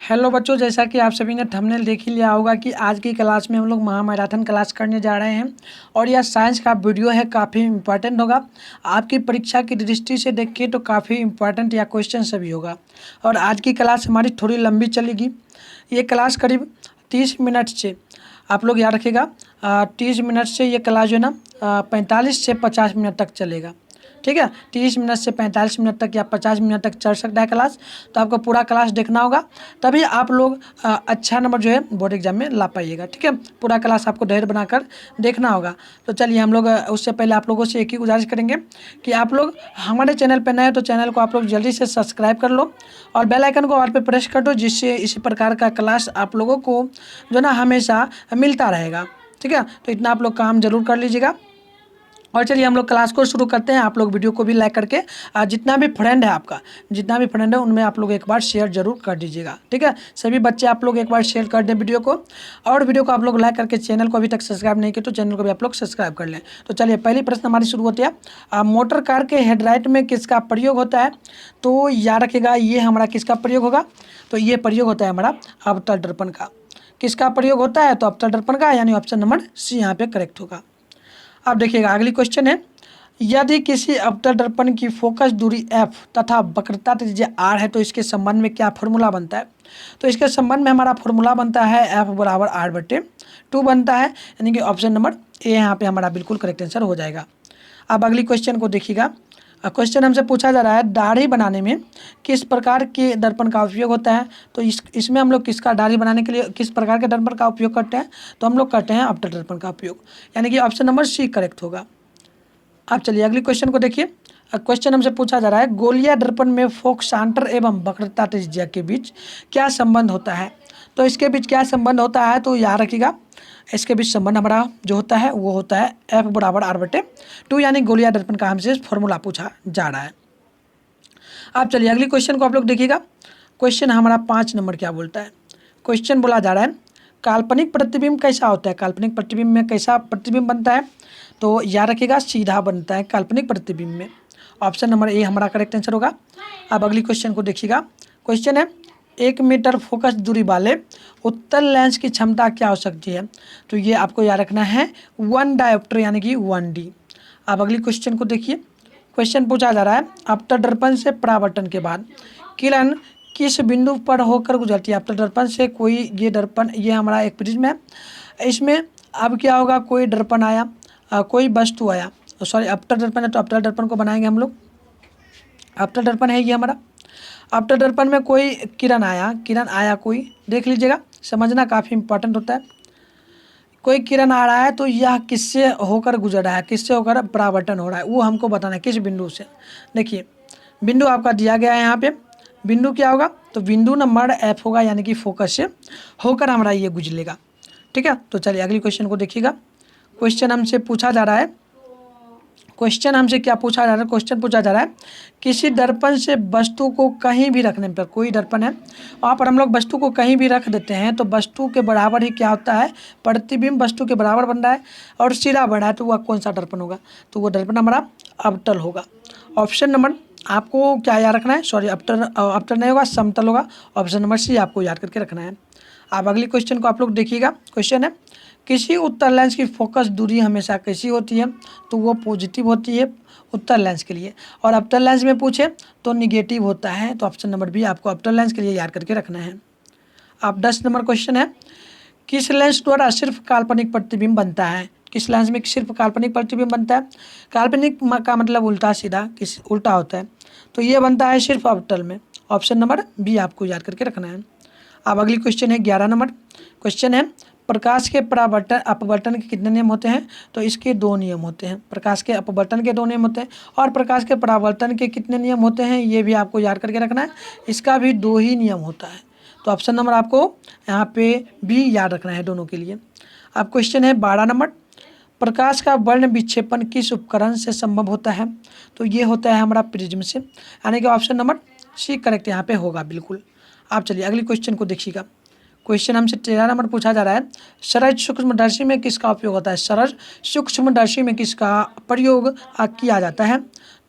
Hello बच्चों, जैसा कि आप सभी ने थंबनेल देख ही लिया होगा कि आज की क्लास में हम लोग महामैराथन क्लास करने जा रहे हैं और यह साइंस का वीडियो है, काफ़ी इम्पोर्टेंट होगा। आपकी परीक्षा की दृष्टि से देखिए तो काफ़ी इम्पोर्टेंट या क्वेश्चन सभी होगा। और आज की क्लास हमारी थोड़ी लंबी चलेगी। ये क्लास करीब 30 मिनट से, आप लोग याद रखिएगा, 30 मिनट से ये क्लास जो है ना 45 से 50 मिनट तक चलेगा। ठीक है, 30 मिनट से 45 मिनट तक या 50 मिनट तक चल सकता है क्लास। तो आपको पूरा क्लास देखना होगा, तभी आप लोग अच्छा नंबर जो है बोर्ड एग्जाम में ला पाइएगा। ठीक है, पूरा क्लास आपको धैर्य बनाकर देखना होगा। तो चलिए हम लोग उससे पहले आप लोगों से एक ही गुजारिश करेंगे कि आप लोग हमारे चैनल पर नए हैं तो चैनल को आप लोग जल्दी से सब्सक्राइब कर लो और बेल आइकन को ऑल पे प्रेस कर दो, जिससे इसी प्रकार का क्लास आप लोगों को जो ना हमेशा मिलता रहेगा। ठीक है, तो इतना आप लोग काम जरूर कर लीजिएगा। और चलिए हम लोग क्लास को शुरू करते हैं। आप लोग वीडियो को भी लाइक करके जितना भी फ्रेंड है आपका, जितना भी फ्रेंड है उनमें आप लोग एक बार शेयर जरूर कर दीजिएगा। ठीक है, सभी बच्चे आप लोग एक बार शेयर कर दें वीडियो को, और वीडियो को आप लोग लाइक करके चैनल को अभी तक सब्सक्राइब नहीं किया तो चैनल को भी आप लोग सब्सक्राइब कर लें। तो चलिए पहली प्रश्न हमारी शुरू होती है। मोटर कार के हेडलाइट में किसका प्रयोग होता है? तो याद रखिएगा ये हमारा किसका प्रयोग होगा? तो ये प्रयोग होता है हमारा अवतल दर्पण का। किसका प्रयोग होता है? तो अवतल दर्पण का, यानी ऑप्शन नंबर सी यहाँ पे करेक्ट होगा। अब देखिएगा अगली क्वेश्चन है, यदि किसी अवतल दर्पण की फोकस दूरी f तथा वक्रता त्रिज्या r है तो इसके संबंध में क्या फॉर्मूला बनता है? तो इसके संबंध में हमारा फॉर्मूला बनता है f बराबर r/2 बनता है, यानी कि ऑप्शन नंबर ए यहाँ पे हमारा बिल्कुल करेक्ट आंसर हो जाएगा। अब अगली क्वेश्चन को देखिएगा। क्वेश्चन हमसे पूछा जा रहा है, दाढ़ी बनाने में किस प्रकार के दर्पण का उपयोग होता है? तो इसमें हम लोग किसका दाढ़ी बनाने के लिए किस प्रकार के दर्पण का उपयोग करते हैं? तो हम लोग करते हैं अवतल दर्पण का उपयोग, यानी कि ऑप्शन नंबर सी करेक्ट होगा। अब चलिए अगली क्वेश्चन को देखिए। क्वेश्चन हमसे पूछा जा रहा है, गोलीय दर्पण में फोकसांतर एवं वक्रता त्रिज्या के बीच क्या संबंध होता है? तो इसके बीच क्या संबंध होता है? तो याद रखिएगा, इसके बीच संबंध हमारा जो होता है वो होता है f बराबर r/2, यानी गोलीय दर्पण का हमसे फॉर्मूला पूछा जा रहा है। अब चलिए अगली क्वेश्चन को आप लोग देखिएगा। क्वेश्चन हमारा 5 नंबर क्या बोलता है? क्वेश्चन बोला जा रहा है, काल्पनिक प्रतिबिंब कैसा होता है? काल्पनिक प्रतिबिंब में कैसा प्रतिबिंब बनता है? तो याद रखिएगा सीधा बनता है काल्पनिक प्रतिबिंब में। ऑप्शन नंबर ए हमारा करेक्ट आंसर होगा। अब अगली क्वेश्चन को देखिएगा। क्वेश्चन है, 1 मीटर फोकस दूरी वाले उत्तल लेंस की क्षमता क्या हो सकती है? तो ये आपको याद रखना है 1 डायोप्टर, यानी कि 1D। अब अगली क्वेश्चन को देखिए। क्वेश्चन पूछा जा रहा है, अवतल दर्पण से परावर्तन के बाद किरण किस बिंदु पर होकर गुजरती है? अवतल दर्पण से कोई ये दर्पण, ये हमारा एक प्रिज्म है, इसमें अब क्या होगा, कोई दर्पण आया, कोई वस्तु आया, सॉरी अवतल दर्पण है तो अवतल दर्पण को बनाएंगे हम लोग। अवतल दर्पण है ये हमारा। अवतल दर्पण में कोई किरण आया कोई, देख लीजिएगा, समझना काफ़ी इंपॉर्टेंट होता है। कोई किरण आ रहा है तो यह किससे होकर गुजर रहा है, किससे होकर परावर्तन हो रहा है, वो हमको बताना है किस बिंदु से। देखिए बिंदु आपका दिया गया है यहाँ पे, बिंदु क्या होगा? तो बिंदु नंबर F होगा, यानी कि फोकस से होकर हमारा ये गुजरेगा। ठीक है, तो चलिए अगली क्वेश्चन को देखिएगा। क्वेश्चन हमसे पूछा जा रहा है, क्वेश्चन हमसे क्या पूछा जा रहा है? क्वेश्चन पूछा जा रहा है, किसी दर्पण से वस्तु को कहीं भी रखने पर, कोई दर्पण है वहाँ पर हम लोग वस्तु को कहीं भी रख देते हैं तो वस्तु के बराबर ही क्या होता है, प्रतिबिंब वस्तु के बराबर बन रहा है और सीधा बढ़ रहा है, तो वह कौन सा दर्पण होगा? तो वो दर्पण हमारा अवतल होगा। ऑप्शन नंबर आपको क्या याद रखना है, सॉरी अवतल नहीं होगा, समतल होगा। ऑप्शन नंबर सी आपको याद करके रखना है। अब अगली क्वेश्चन को आप लोग देखिएगा। क्वेश्चन है, किसी उत्तल लेंस की फोकस दूरी हमेशा कैसी होती है? तो वो पॉजिटिव होती है उत्तल लेंस के लिए, और अवतल लेंस में पूछे तो निगेटिव होता है। तो ऑप्शन नंबर बी आपको अवतल लेंस के लिए याद करके रखना है। अब 10 नंबर क्वेश्चन है, किस लेंस द्वारा सिर्फ काल्पनिक प्रतिबिंब बनता है? किस लेंस में सिर्फ काल्पनिक प्रतिबिंब बनता है? काल्पनिक का मतलब उल्टा सीधा, किस उल्टा होता है, तो ये बनता है सिर्फ अवतल में। ऑप्शन नंबर बी आपको याद करके रखना है। अब अगली क्वेश्चन है 11 नंबर। क्वेश्चन है, प्रकाश के परावर्तन अपवर्तन के कितने नियम होते हैं? तो इसके 2 नियम होते हैं। प्रकाश के अपवर्तन के 2 नियम होते हैं, और प्रकाश के परावर्तन के कितने नियम होते हैं ये भी आपको याद करके रखना है। इसका भी 2 ही नियम होता है। तो ऑप्शन नंबर आपको यहाँ पे भी याद रखना है दोनों के लिए। अब क्वेश्चन है 12 नंबर, प्रकाश का वर्ण विक्षेपण किस उपकरण से संभव होता है? तो ये होता है हमारा प्रिज्म से, यानी कि ऑप्शन नंबर सी करेक्ट यहाँ पे होगा बिल्कुल। आप चलिए अगली क्वेश्चन को देखिएगा। क्वेश्चन हमसे 13 नंबर पूछा जा रहा है, सरल सूक्ष्मदर्शी में किसका उपयोग होता है? सरल सूक्ष्मदर्शी में किसका प्रयोग किया जाता है?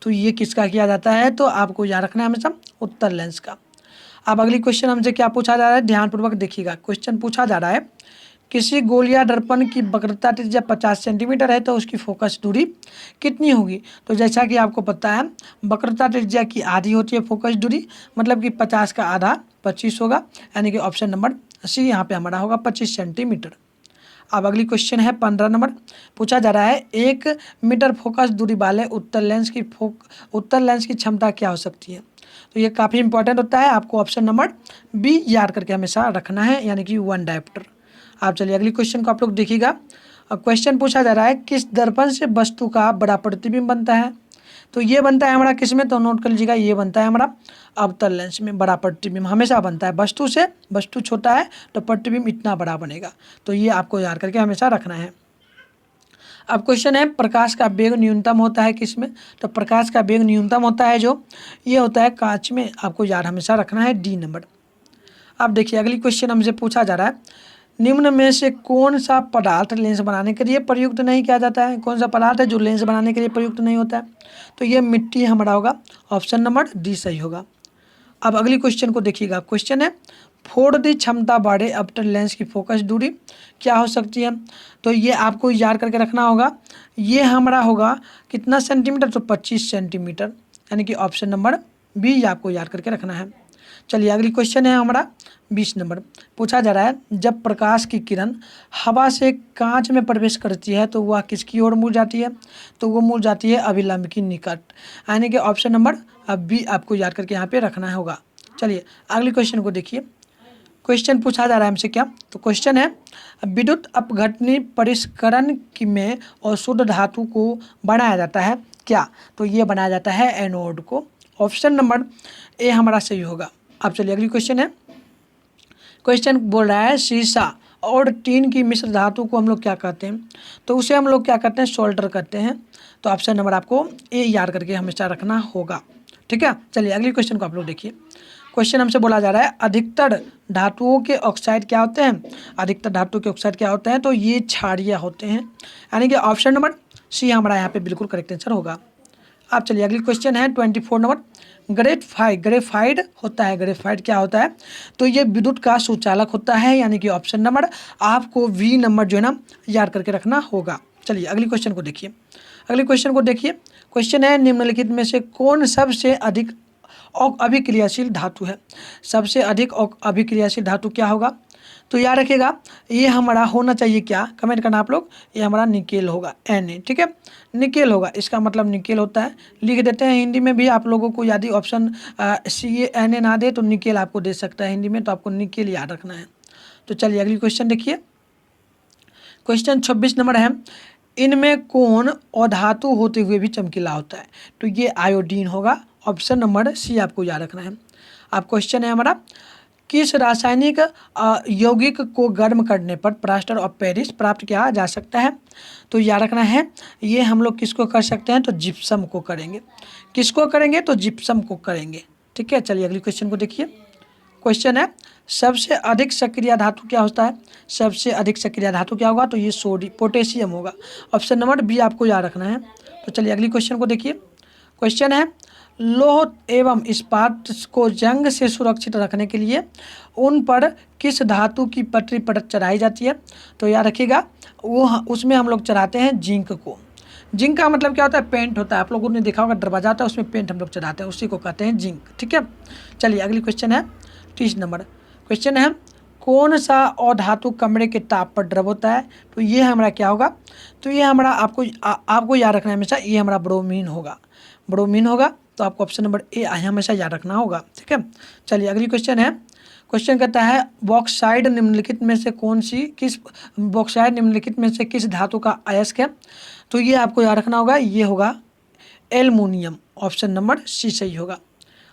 तो ये किसका किया जाता है? तो आपको याद रखना है हमेशा उत्तल लेंस का। अब अगली क्वेश्चन हमसे क्या पूछा जा रहा है, ध्यानपूर्वक देखिएगा। क्वेश्चन पूछा जा रहा है, किसी गोल या दर्पण की वक्रता त्रिज्या 50 सेंटीमीटर है तो उसकी फोकस दूरी कितनी होगी। तो जैसा कि आपको पता है वक्रता त्रिज्या की आधी होती है फोकस दूरी, मतलब कि 50 का आधा 25 होगा, यानी कि ऑप्शन नंबर सी यहाँ पे हमारा होगा 25 सेंटीमीटर। अब अगली क्वेश्चन है 15 नंबर, पूछा जा रहा है 1 मीटर फोकस दूरी वाले उत्तल लेंस की क्षमता क्या हो सकती है। तो ये काफ़ी इंपॉर्टेंट होता है, आपको ऑप्शन नंबर बी याद करके हमेशा रखना है, यानी कि 1 डायोप्टर। आप चलिए अगली क्वेश्चन को आप लोग देखिएगा। अब क्वेश्चन पूछा जा रहा है, किस दर्पण से वस्तु का बड़ा प्रतिबिंब बनता है। तो ये बनता है हमारा किस में, तो नोट कर लीजिएगा, ये बनता है हमारा अवतल लेंस में बड़ा प्रतिबिंब हमेशा बनता है। वस्तु से वस्तु छोटा है तो प्रतिबिंब इतना बड़ा बनेगा, तो ये आपको याद करके हमेशा रखना है। अब क्वेश्चन है, प्रकाश का वेग न्यूनतम होता है किसमें। तो प्रकाश का वेग न्यूनतम होता है जो ये होता है कांच में, आपको याद हमेशा रखना है डी नंबर। अब देखिए अगली क्वेश्चन हमसे पूछा जा रहा है, निम्न में से कौन सा पदार्थ लेंस बनाने के लिए प्रयुक्त नहीं किया जाता है। कौन सा पदार्थ है जो लेंस बनाने के लिए प्रयुक्त नहीं होता है। तो ये मिट्टी हमारा होगा, ऑप्शन नंबर डी सही होगा। अब अगली क्वेश्चन को देखिएगा। क्वेश्चन है, 4D क्षमता वाले अवतल लेंस की फोकस दूरी क्या हो सकती है। तो ये आपको याद करके रखना होगा, ये हमारा होगा कितना सेंटीमीटर, तो 25 सेंटीमीटर, यानी कि ऑप्शन नंबर बी आपको याद करके रखना है। चलिए अगली क्वेश्चन है हमारा 20 नंबर, पूछा जा रहा है, जब प्रकाश की किरण हवा से कांच में प्रवेश करती है तो वह किसकी ओर मुड़ जाती है। तो वो मुड़ जाती है अभिलंब की निकट, यानी कि ऑप्शन नंबर बी आपको याद करके यहाँ पे रखना होगा। चलिए अगली क्वेश्चन को देखिए। क्वेश्चन पूछा जा रहा है हमसे क्या, तो क्वेश्चन है, विद्युत अपघटनी परिष्करण में अशुद्ध धातु को बनाया जाता है क्या। तो ये बनाया जाता है एनोड को, ऑप्शन नंबर ए हमारा सही होगा। अब चलिए अगली क्वेश्चन है। क्वेश्चन बोल रहा है, शीशा और टीन की मिश्र धातु को हम लोग क्या कहते हैं। तो उसे हम लोग क्या करते हैं, सोल्डर करते हैं। तो ऑप्शन नंबर आपको ए याद करके हमेशा रखना होगा, ठीक है। चलिए अगली क्वेश्चन को आप लोग देखिए। क्वेश्चन हमसे बोला जा रहा है, अधिकतर धातुओं के ऑक्साइड क्या होते हैं। अधिकतर धातु के ऑक्साइड क्या होते हैं, तो ये क्षारीय होते हैं, यानी कि ऑप्शन नंबर सी हमारा यहाँ पे बिल्कुल करेक्ट आंसर होगा। अब चलिए अगली क्वेश्चन है 24 नंबर, ग्रेफाइड होता है, ग्रेफाइड क्या होता है। तो ये विद्युत का सुचालक होता है, यानी कि ऑप्शन नंबर आपको वी नंबर जो है ना याद करके रखना होगा। चलिए अगली क्वेश्चन को देखिए। अगली क्वेश्चन को देखिए। क्वेश्चन है, निम्नलिखित में से कौन सबसे अधिक अभिक्रियाशील धातु है। सबसे अधिक अभिक्रियाशील धातु क्या होगा। तो याद रखिएगा, ये हमारा होना चाहिए क्या, कमेंट करना आप लोग, ये हमारा निकेल होगा, Na, ठीक है, निकेल होगा, इसका मतलब निकेल होता है। लिख देते हैं हिंदी में भी, आप लोगों को यदि ऑप्शन Na ना दे तो निकेल आपको दे सकता है हिंदी में, तो आपको निकेल याद रखना है। तो चलिए अगली क्वेश्चन देखिए। क्वेश्चन 26 नंबर है, इनमें कौन अधातु होते हुए भी चमकीला होता है। तो ये आयोडीन होगा, ऑप्शन नंबर सी आपको याद रखना है। अब क्वेश्चन है हमारा, किस रासायनिक यौगिक को गर्म करने पर प्लास्टर ऑफ पेरिस प्राप्त किया जा सकता है। तो याद रखना है, ये हम लोग किसको कर सकते हैं, तो जिप्सम को करेंगे। किसको करेंगे, तो जिप्सम को करेंगे, ठीक है। चलिए अगली क्वेश्चन को देखिए। क्वेश्चन है, सबसे अधिक सक्रिय धातु क्या होता है। सबसे अधिक सक्रिय धातु क्या होगा, तो ये पोटेशियम होगा, ऑप्शन नंबर बी आपको याद रखना है। तो चलिए अगली क्वेश्चन को देखिए। क्वेश्चन है, लोह एवं इस्पात को जंग से सुरक्षित रखने के लिए उन पर किस धातु की पतली परत चढ़ाई जाती है। तो याद रखिएगा, वो उसमें हम लोग चढ़ाते हैं जिंक को। जिंक का मतलब क्या होता है, पेंट होता है, आप लोगों ने देखा होगा दरवाजा होता है उसमें पेंट हम लोग चढ़ाते हैं, उसी को कहते हैं जिंक, ठीक है। चलिए अगली क्वेश्चन है 30 नंबर। क्वेश्चन है, कौन सा अधातु कमरे के ताप पर द्रव होता है। तो ये हमारा क्या होगा, तो ये हमारा आपको याद रखना है हमेशा, ये हमारा ब्रोमीन होगा, ब्रोमीन होगा। तो आपको ऑप्शन नंबर ए हमेशा याद रखना होगा, ठीक है। चलिए अगली क्वेश्चन है। क्वेश्चन कहता है, बॉक्साइड निम्नलिखित में से बॉक्साइड निम्नलिखित में से किस धातु का अयस्क है। तो ये आपको याद रखना होगा, ये होगा एल्युमिनियम, ऑप्शन नंबर सी सही होगा।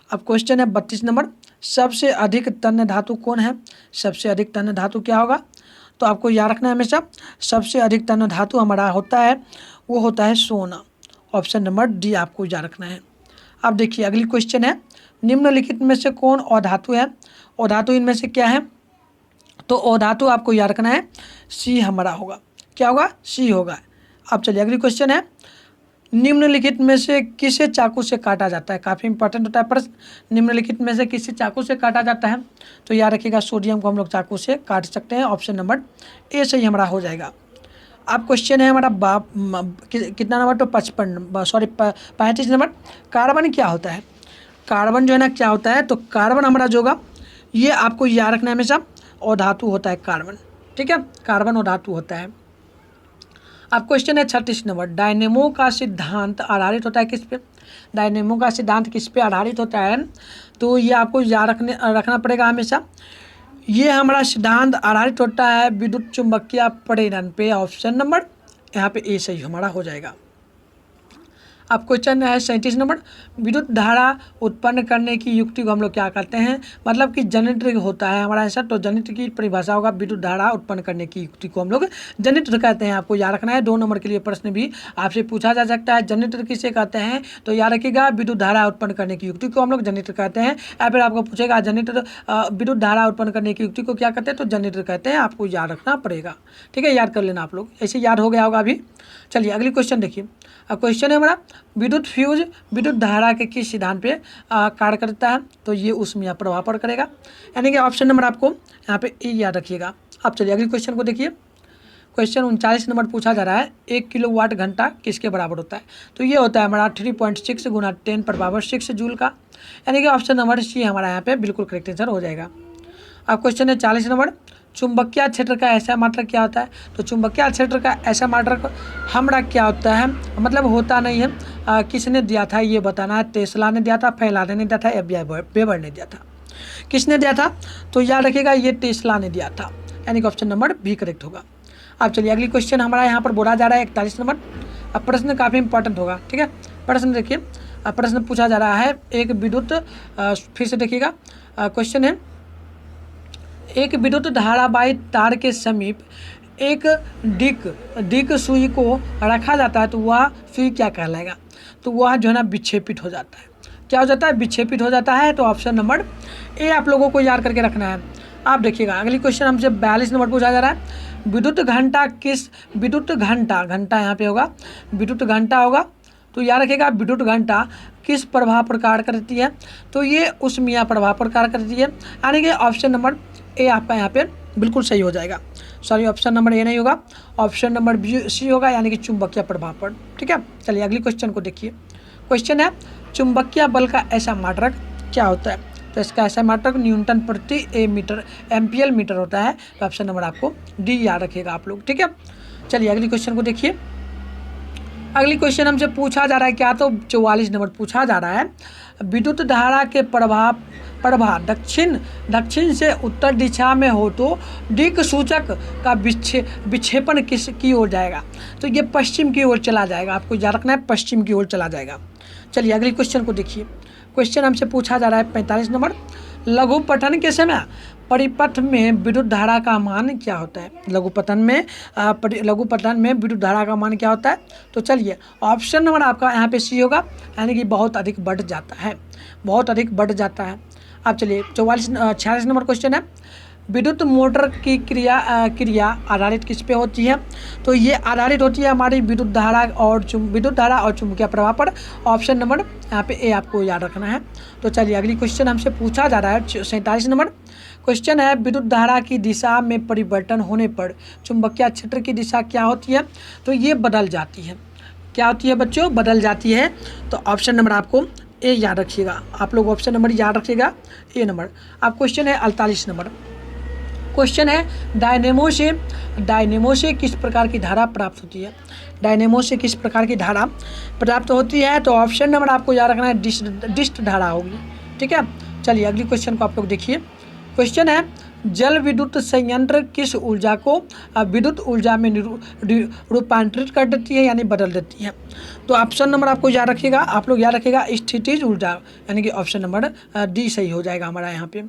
अब क्वेश्चन है 32 नंबर, सबसे अधिक तन्य धातु कौन है। सबसे अधिक तन्य धातु क्या होगा, तो आपको याद रखना है हमेशा, सबसे अधिक तन्य धातु हमारा होता है, वो होता है सोना, ऑप्शन नंबर डी आपको याद रखना है। अब देखिए अगली क्वेश्चन है, निम्नलिखित में से कौन अधातु है। अधातु इनमें से क्या है, तो अधातु आपको याद रखना है सी हमारा होगा, क्या होगा, सी होगा। अब चलिए अगली क्वेश्चन है, निम्नलिखित में से किसे चाकू से काटा जाता है? काफ़ी इंपॉर्टेंट होता है प्रश्न। निम्नलिखित में से किसे चाकू से काटा जाता है? तो याद रखिएगा सोडियम को हम लोग चाकू से काट सकते हैं। ऑप्शन नंबर ए सही हमारा हो जाएगा। अब क्वेश्चन है हमारा कितना नंबर? तो 35 नंबर। कार्बन क्या होता है? कार्बन जो है ना क्या होता है? तो कार्बन हमारा जो होगा ये आपको याद रखना है हमेशा, अधातु होता है कार्बन। ठीक है, कार्बन अधातु होता है। अब क्वेश्चन है 36 नंबर। डायनेमो का सिद्धांत आधारित होता है किस पे? डायनेमो का सिद्धांत किस पे आधारित होता है? तो ये आपको याद रखना पड़ेगा हमेशा। ये हमारा सिद्धांत आधारित होता है विद्युत चुंबकीय प्रेरण पे। ऑप्शन नंबर यहाँ पे ए सही हमारा हो जाएगा। अब क्वेश्चन है 37 नंबर। विद्युत धारा उत्पन्न करने की युक्ति को हम लोग क्या कहते हैं? मतलब कि जनरेटर होता है हमारा आंसर। तो जनरेटर की परिभाषा होगा विद्युत धारा उत्पन्न करने की युक्ति को हम लोग जनरेटर कहते हैं। आपको याद रखना है। 2 नंबर के लिए प्रश्न भी आपसे पूछा जा सकता है। जनरेटर किसे कहते हैं? तो याद रखिएगा विद्युत धारा उत्पन्न करने की युक्ति को हम लोग जनरेटर कहते हैं। या फिर आपको पूछेगा जनरेटर विद्युत धारा उत्पन्न करने की युक्ति को क्या कहते हैं? तो जनरेटर कहते हैं। आपको याद रखना पड़ेगा। ठीक है, याद कर लेना आप लोग, ऐसे याद हो गया होगा अभी। चलिए अगली क्वेश्चन देखिए। अब क्वेश्चन है हमारा विद्युत फ्यूज विद्युत धारा के किस सिद्धांत पे कार्य करता है? तो ये उसमें प्रभाव पड़ करेगा। यानी कि ऑप्शन नंबर आपको यहाँ पे ए याद रखिएगा। अब चलिए अगली क्वेश्चन को देखिए। क्वेश्चन 39 नंबर पूछा जा रहा है 1 किलोवाट घंटा किसके बराबर होता है? तो ये होता है हमारा 3.6 गुना 10⁻6 जूल का। यानी कि ऑप्शन नंबर सी हमारा यहाँ पे बिल्कुल करेक्ट आंसर हो जाएगा। अब क्वेश्चन है 40 नंबर। चुंबकीय क्षेत्र का ऐसा मात्रक क्या होता है? तो चुंबकीय क्षेत्र का ऐसा मात्रक हमारा क्या होता है? मतलब होता नहीं है। किसने दिया था ये बताना है। टेस्ला ने दिया था, फैराडे ने दिया था, या वेबर ने दिया था? किसने दिया था? तो याद रखिएगा ये टेस्ला ने दिया था। यानी कि ऑप्शन नंबर बी करेक्ट होगा। अब चलिए अगली क्वेश्चन हमारा यहाँ पर बोला जा रहा है 41 नंबर। अब प्रश्न काफ़ी इंपॉर्टेंट होगा। ठीक है, प्रश्न देखिए। प्रश्न पूछा जा रहा है एक विद्युत फिर से देखिएगा। क्वेश्चन है एक विद्युत धारावाही तार के समीप एक डिक सुई को रखा जाता है तो वह सुई क्या कहलाएगा? तो वह जो है ना विक्षेपित हो जाता है। क्या हो जाता है? विक्षेपित हो जाता है। तो ऑप्शन नंबर ए आप लोगों को याद करके रखना है। आप देखिएगा अगली क्वेश्चन हमसे 42 नंबर पूछा जा रहा है विद्युत घंटा यहाँ पे होगा विद्युत घंटा होगा। तो याद रखिएगा विद्युत घंटा किस प्रभाव पर कार्य करती है? तो ये उष्मीय प्रभाव पर कार्य करती है। यानी कि ऑप्शन नंबर ए आपका यहाँ पे बिल्कुल सही हो जाएगा। सॉरी, ऑप्शन नंबर ए नहीं होगा, ऑप्शन नंबर बी सी होगा, यानी कि चुंबकीय प्रभाव पर। ठीक है, चलिए अगली क्वेश्चन को देखिए। क्वेश्चन है चुंबकीय बल का ऐसा मात्रक क्या होता है? तो इसका ऐसा मात्रक न्यूटन प्रति एम्पियर मीटर होता है। तो ऑप्शन नंबर आपको डी याद रखिएगा आप लोग। ठीक है, चलिए अगली क्वेश्चन को देखिए। अगली क्वेश्चन हमसे पूछा जा रहा है क्या? तो 44 नंबर पूछा जा रहा है विद्युत धारा के प्रवाह दक्षिण से उत्तर दिशा में हो तो दिक् सूचक का विक्षेपण किस की ओर जाएगा? तो ये पश्चिम की ओर चला जाएगा। आपको याद रखना है पश्चिम की ओर चला जाएगा। चलिए अगली क्वेश्चन को देखिए। क्वेश्चन हमसे पूछा जा रहा है 45 नंबर लघु पठन के समय परिपथ में विद्युत धारा का मान क्या होता है? लघु पठन में विद्युत धारा का मान क्या होता है? तो चलिए ऑप्शन नंबर आपका यहाँ पे सी होगा, यानी कि बहुत अधिक बढ़ जाता है, बहुत अधिक बढ़ जाता है। अब चलिए 46 नंबर क्वेश्चन है विद्युत मोटर की क्रिया आधारित किस पे होती है? तो ये आधारित होती है हमारी विद्युत धारा और चुंबकीय प्रवाह पर। ऑप्शन नंबर यहाँ पे ए आपको याद रखना है। तो चलिए अगली क्वेश्चन हमसे पूछा जा रहा है 47 नंबर। क्वेश्चन है विद्युत धारा की दिशा में परिवर्तन होने पर चुंबकीय क्षेत्र की दिशा क्या होती है? तो ये बदल जाती है। क्या होती है बच्चों? बदल जाती है। तो ऑप्शन नंबर आपको ए याद रखिएगा। आप लोग ऑप्शन नंबर याद रखिएगा, ए नंबर। अब क्वेश्चन है 48 नंबर। क्वेश्चन है डायनेमो से किस प्रकार की धारा प्राप्त होती है? डायनेमो से किस प्रकार की धारा प्राप्त होती है? तो ऑप्शन नंबर आपको याद रखना है डिस्ट धारा होगी। ठीक है, चलिए अगली क्वेश्चन को आप लोग देखिए। क्वेश्चन है जल विद्युत संयंत्र किस ऊर्जा को विद्युत ऊर्जा में रूपांतरित कर देती है, यानी बदल देती है? तो ऑप्शन नंबर आपको याद रखिएगा, आप लोग याद रखिएगा स्थितिज ऊर्जा, यानी कि ऑप्शन नंबर डी सही हो जाएगा हमारा यहाँ पे।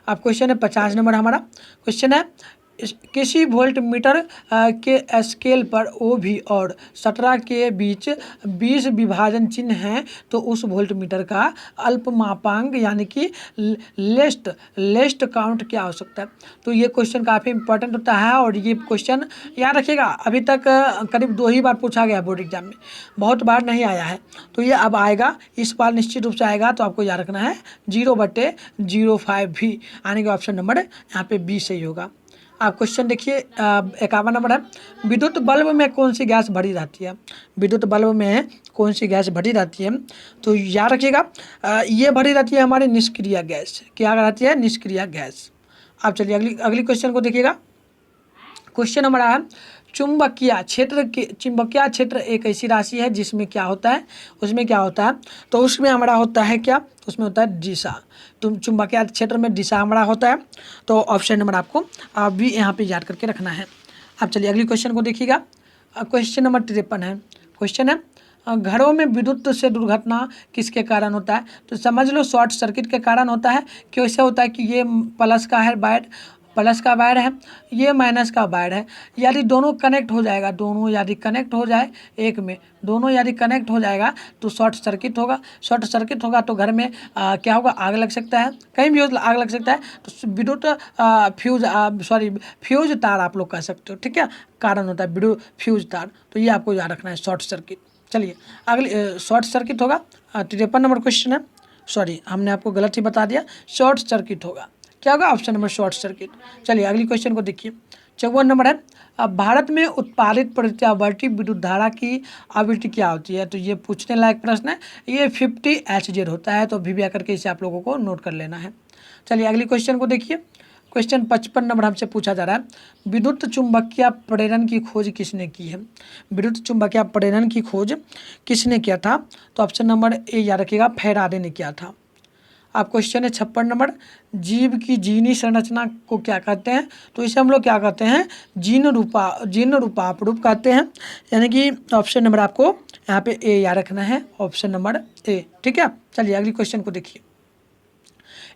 अब क्वेश्चन है 50 नंबर हमारा। क्वेश्चन है किसी वोल्ट मीटर के स्केल पर OV और 17 के बीच 20 विभाजन चिन्ह हैं तो उस वोल्ट मीटर का अल्पमापांक यानी कि लेस्ट काउंट क्या हो सकता है। तो ये क्वेश्चन काफ़ी इंपॉर्टेंट होता है और ये क्वेश्चन याद रखिएगा, अभी तक करीब 2 ही बार पूछा गया बोर्ड एग्जाम में, बहुत बार नहीं आया है। तो ये अब आएगा, इस बार निश्चित रूप से आएगा। तो आपको याद रखना है 0/05 भी, यानी कि ऑप्शन नंबर यहाँ पे बी सही होगा। आप क्वेश्चन देखिए 51 नंबर है, विद्युत बल्ब में कौन सी गैस भरी रहती है। विद्युत बल्ब में कौन सी गैस भरी रहती है, तो याद रखिएगा ये भरी रहती है हमारी निष्क्रिय गैस। क्या रहती है? निष्क्रिय गैस। आप चलिए अगली क्वेश्चन को देखिएगा। क्वेश्चन नंबर है, चुंबकीय क्षेत्र एक ऐसी राशि है जिसमें क्या होता है, उसमें क्या होता है, तो उसमें हमारा होता है क्या, उसमें होता है दिशा। तो चुंबकीय क्षेत्र में दिशा हमारा होता है। तो ऑप्शन नंबर आपको भी यहाँ पे याद करके रखना है। अब चलिए अगली क्वेश्चन को देखिएगा। क्वेश्चन नंबर 53 है। क्वेश्चन है, घरों में विद्युत से दुर्घटना किसके कारण होता है। तो समझ लो शॉर्ट सर्किट के कारण होता है। कैसे होता है कि ये प्लस का है वायर, प्लस का वायर है, ये माइनस का वायर है, यदि दोनों कनेक्ट हो जाएगा, दोनों यदि कनेक्ट हो जाए एक में, दोनों यदि कनेक्ट हो जाएगा तो शॉर्ट सर्किट होगा। शॉर्ट सर्किट होगा तो घर में क्या होगा, आग लग सकता है, कहीं भी आग लग सकता है। तो विद्युत फ्यूज तार आप लोग कह सकते हो, ठीक है, कारण होता है विद्युत फ्यूज तार। तो ये आपको याद रखना है, शॉर्ट सर्किट। चलिए अगली शॉर्ट सर्किट होगा 53 नंबर क्वेश्चन है। सॉरी, हमने आपको गलत ही बता दिया, शॉर्ट सर्किट होगा। क्या होगा? Option number short circuit. चलिए अगली क्वेश्चन को देखिए। 54 नंबर है, अब भारत में उत्पादित प्रत्यावर्ती विद्युत धारा की आवृत्ति क्या होती है। तो ये पूछने लायक प्रश्न है। ये 50 Hz होता है। तो भी करके इसे आप लोगों को नोट कर लेना है। चलिए अगली क्वेश्चन को देखिए। क्वेश्चन 55 नंबर हमसे पूछा जा रहा है, विद्युत चुंबकीय प्रेरण की खोज किसने की है। विद्युत चुंबकीय प्रेरण की खोज किसने किया था। तो ऑप्शन नंबर ए याद रखिएगा, फैराडे ने किया था। आप क्वेश्चन है 56 नंबर, जीव की जीनी संरचना को क्या कहते हैं। तो इसे हम लोग क्या कहते हैं, जीन रूपापरूप कहते हैं। यानी कि ऑप्शन नंबर आपको यहाँ पे ए याद रखना है, ऑप्शन नंबर ए, ठीक है। चलिए अगली क्वेश्चन को देखिए।